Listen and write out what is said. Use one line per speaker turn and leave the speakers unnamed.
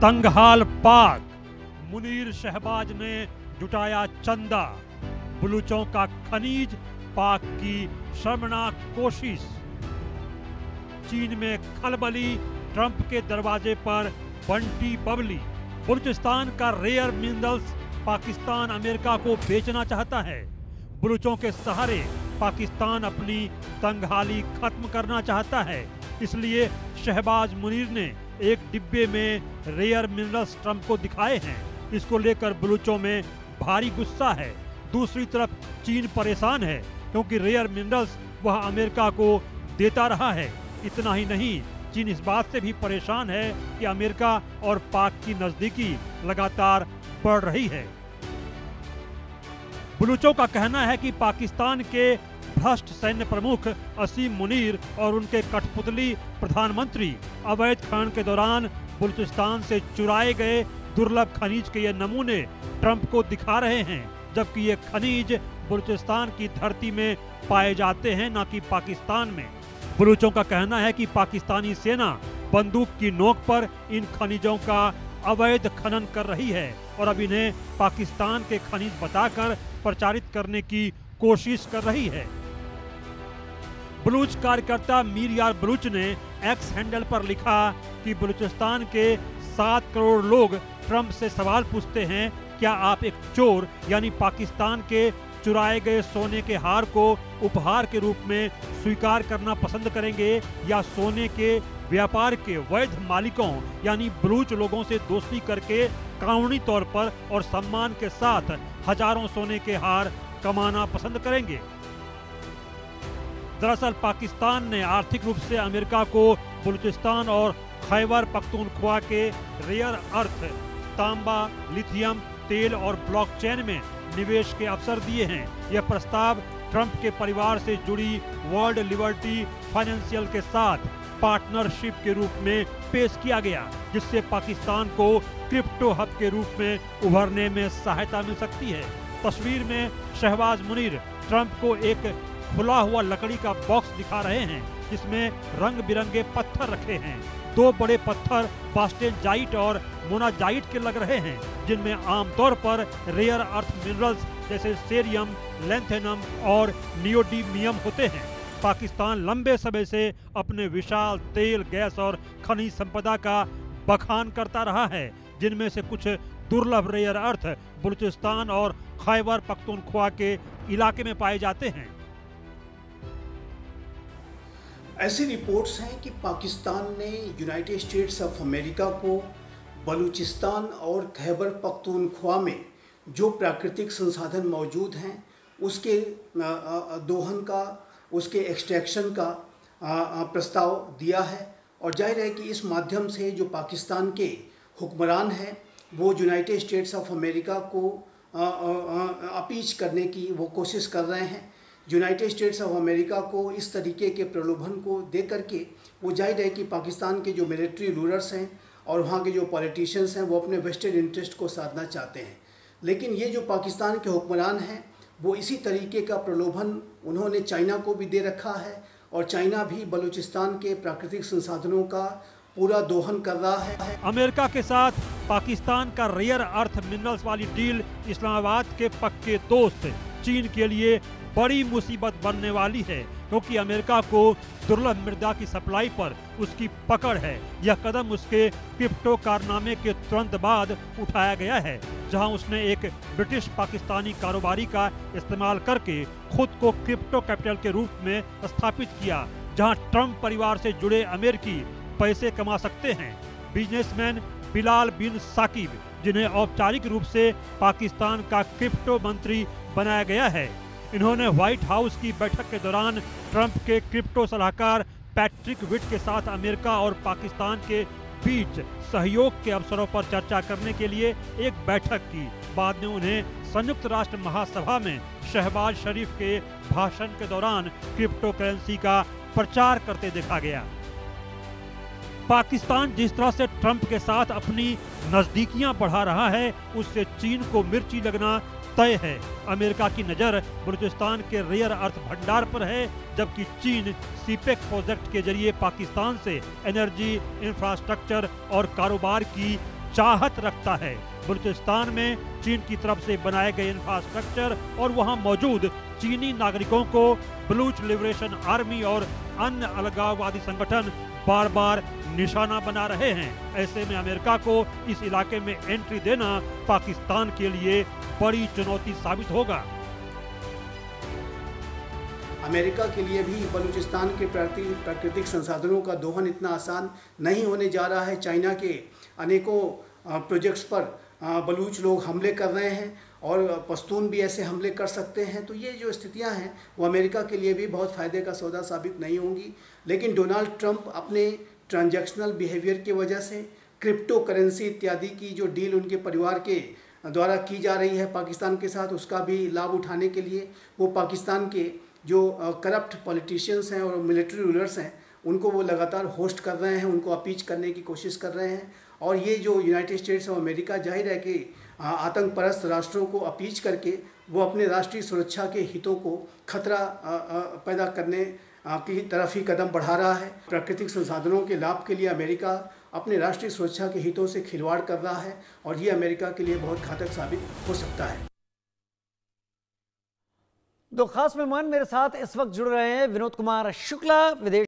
तंगहाल पाक, मुनीर शहबाज ने जुटाया चंदा, बलूचों का खनीज पाक की शर्मनाक कोशिश। चीन में खलबली, ट्रंप के दरवाजे पर बंटी बबली। बलूचिस्तान का रेयर मिनरल्स पाकिस्तान अमेरिका को बेचना चाहता है। बलूचों के सहारे पाकिस्तान अपनी तंगहाली खत्म करना चाहता है। इसलिए शहबाज मुनीर ने एक डिब्बे में रेयर मिनरल्स ट्रंप को दिखाए हैं। इसको लेकर बलूचों में भारी गुस्सा है। दूसरी तरफ चीन परेशान है क्योंकि रेयर मिनरल्स वह अमेरिका को देता रहा है। इतना ही नहीं, चीन इस बात से भी परेशान है कि अमेरिका और पाक की नजदीकी लगातार बढ़ रही है। बलूचों का कहना है कि पाकिस्तान के भ्रष्ट सैन्य प्रमुख असीम मुनीर और उनके कठपुतली प्रधानमंत्री अवैध खनन के दौरान बलूचिस्तान से चुराए गए दुर्लभ खनिज के ये नमूने ट्रंप को दिखा रहे हैं, जबकि ये खनिज बलूचिस्तान की धरती में पाए जाते हैं, न कि पाकिस्तान में। बलूचों का कहना है कि पाकिस्तानी सेना बंदूक की नोक पर इन खनिजों का अवैध खनन कर रही है और अब इन्हें पाकिस्तान के खनिज बताकर प्रचारित करने की कोशिश कर रही है। बलूच कार्यकर्ता मीर यार बलूच ने एक्स हैंडल पर लिखा कि बलूचिस्तान के 7 करोड़ लोग ट्रंप से सवाल पूछते हैं, क्या आप एक चोर यानी पाकिस्तान के चुराए गए सोने के हार को उपहार के रूप में स्वीकार करना पसंद करेंगे या सोने के व्यापार के वैध मालिकों यानी बलूच लोगों से दोस्ती करके कानूनी तौर पर और सम्मान के साथ हजारों सोने के हार कमाना पसंद करेंगे। दरअसल पाकिस्तान ने आर्थिक रूप से अमेरिका को बलूचिस्तान और खैबर पख्तूनख्वा के रेयर अर्थ, तांबा, लिथियम, तेल और ब्लॉकचेन में निवेश के अवसर दिए हैं। यह प्रस्ताव ट्रंप के परिवार से जुड़ी वर्ल्ड लिबर्टी फाइनेंशियल के साथ पार्टनरशिप के रूप में पेश किया गया, जिससे पाकिस्तान को क्रिप्टो हब के रूप में उभरने में सहायता मिल सकती है। तस्वीर में शहबाज मुनीर ट्रंप को एक खुला हुआ लकड़ी का बॉक्स दिखा रहे हैं, जिसमें रंग बिरंगे पत्थर रखे हैं। 2 बड़े पत्थर बास्टेजाइट और मोनाजाइट के लग रहे हैं, जिनमें आमतौर पर रेयर अर्थ मिनरल्स जैसे सेरियम, लैंथेनम और नियोडीमियम होते हैं। पाकिस्तान लंबे समय से अपने विशाल तेल, गैस और खनिज संपदा का बखान करता रहा है, जिनमें से कुछ दुर्लभ रेयर अर्थ बलूचिस्तान और खैबर पख्तूनख्वा के इलाके में पाए जाते हैं।
ऐसी रिपोर्ट्स हैं कि पाकिस्तान ने यूनाइटेड स्टेट्स ऑफ अमेरिका को बलूचिस्तान और खैबर पख्तूनख्वा में जो प्राकृतिक संसाधन मौजूद हैं उसके दोहन का, उसके एक्सट्रैक्शन का प्रस्ताव दिया है। और जाहिर है कि इस माध्यम से जो पाकिस्तान के हुक्मरान हैं वो यूनाइटेड स्टेट्स ऑफ अमेरिका को अपीच करने की वो कोशिश कर रहे हैं। यूनाइटेड स्टेट्स ऑफ अमेरिका को इस तरीके के प्रलोभन को दे करके वो जाहिर है कि पाकिस्तान के जो मिलिट्री रूलर्स हैं और वहाँ के जो पॉलिटिशियंस हैं वो अपने वेस्टेड इंटरेस्ट को साधना चाहते हैं। लेकिन ये जो पाकिस्तान के हुक्मरान हैं वो इसी तरीके का प्रलोभन उन्होंने चाइना को भी दे रखा है और चाइना भी बलूचिस्तान के प्राकृतिक संसाधनों का पूरा दोहन कर रहा है।
अमेरिका के साथ पाकिस्तान का रेयर अर्थ मिनरल्स वाली डील इस्लामाबाद के पक्के दोस्त चीन के लिए बड़ी मुसीबत बनने वाली है, क्योंकि अमेरिका को दुर्लभ मृदा की सप्लाई पर उसकी पकड़ है। यह कदम उसके क्रिप्टो कारनामे के तुरंत बाद उठाया गया है, जहां उसने एक ब्रिटिश पाकिस्तानी कारोबारी का इस्तेमाल करके खुद को क्रिप्टो कैपिटल के रूप में स्थापित किया, जहां ट्रंप परिवार से जुड़े अमेरिकी पैसे कमा सकते हैं। बिजनेसमैन बिलाल बिन साकिब, जिन्हें औपचारिक रूप से पाकिस्तान का क्रिप्टो मंत्री बनाया गया है, इन्होंने व्हाइट हाउस की बैठक के दौरान ट्रंप के क्रिप्टो सलाहकार पैट्रिक विट के साथ अमेरिका और पाकिस्तान के बीच सहयोग के अवसरों पर चर्चा करने के लिए एक बैठक की। बाद में उन्हें संयुक्त राष्ट्र महासभा में शहबाज शरीफ के भाषण के दौरान क्रिप्टो करेंसी का प्रचार करते देखा गया। पाकिस्तान जिस तरह से ट्रंप के साथ अपनी नजदीकियां बढ़ा रहा है, उससे चीन को मिर्ची लगना तय है। अमेरिका की नज़र बलूचिस्तान के रेयर अर्थ भंडार पर है, जबकि चीन सीपेक प्रोजेक्ट के जरिए पाकिस्तान से एनर्जी, इंफ्रास्ट्रक्चर और कारोबार की चाहत रखता है। बलूचिस्तान में चीन की तरफ से बनाए गए इंफ्रास्ट्रक्चर और वहां मौजूद चीनी नागरिकों को बलूच लिबरेशन आर्मी और अन्य अलगाववादी संगठन बार बार निशाना बना रहे हैं। ऐसे में अमेरिका को इस इलाके में एंट्री देना पाकिस्तान के लिए बड़ी चुनौती साबित होगा।
अमेरिका के लिए भी बलूचिस्तान के प्राकृतिक संसाधनों का दोहन इतना आसान नहीं होने जा रहा है। चाइना के अनेकों प्रोजेक्ट्स पर बलूच लोग हमले कर रहे हैं और पश्तून भी ऐसे हमले कर सकते हैं। तो ये जो स्थितियां हैं वो अमेरिका के लिए भी बहुत फ़ायदे का सौदा साबित नहीं होंगी। लेकिन डोनाल्ड ट्रंप अपने ट्रांजैक्शनल बिहेवियर की वजह से क्रिप्टो करेंसी इत्यादि की जो डील उनके परिवार के द्वारा की जा रही है पाकिस्तान के साथ, उसका भी लाभ उठाने के लिए वो पाकिस्तान के जो करप्ट पॉलिटिशियंस हैं और मिलिट्री रूलर्स हैं उनको वो लगातार होस्ट कर रहे हैं, उनको अपीच करने की कोशिश कर रहे हैं। और ये जो यूनाइटेड स्टेट्स ऑफ अमेरिका जाहिर है कि आतंक परस्त राष्ट्रों को अपीच करके वो अपने राष्ट्रीय सुरक्षा के हितों को खतरा पैदा करने की तरफ ही कदम बढ़ा रहा है। प्राकृतिक संसाधनों के लाभ के लिए अमेरिका अपने राष्ट्रीय सुरक्षा के हितों से खिलवाड़ कर रहा है और ये अमेरिका के लिए बहुत घातक साबित हो सकता है।
दो खास मेहमान मेरे साथ इस वक्त जुड़ रहे हैं। विनोद कुमार शुक्ला, विदेश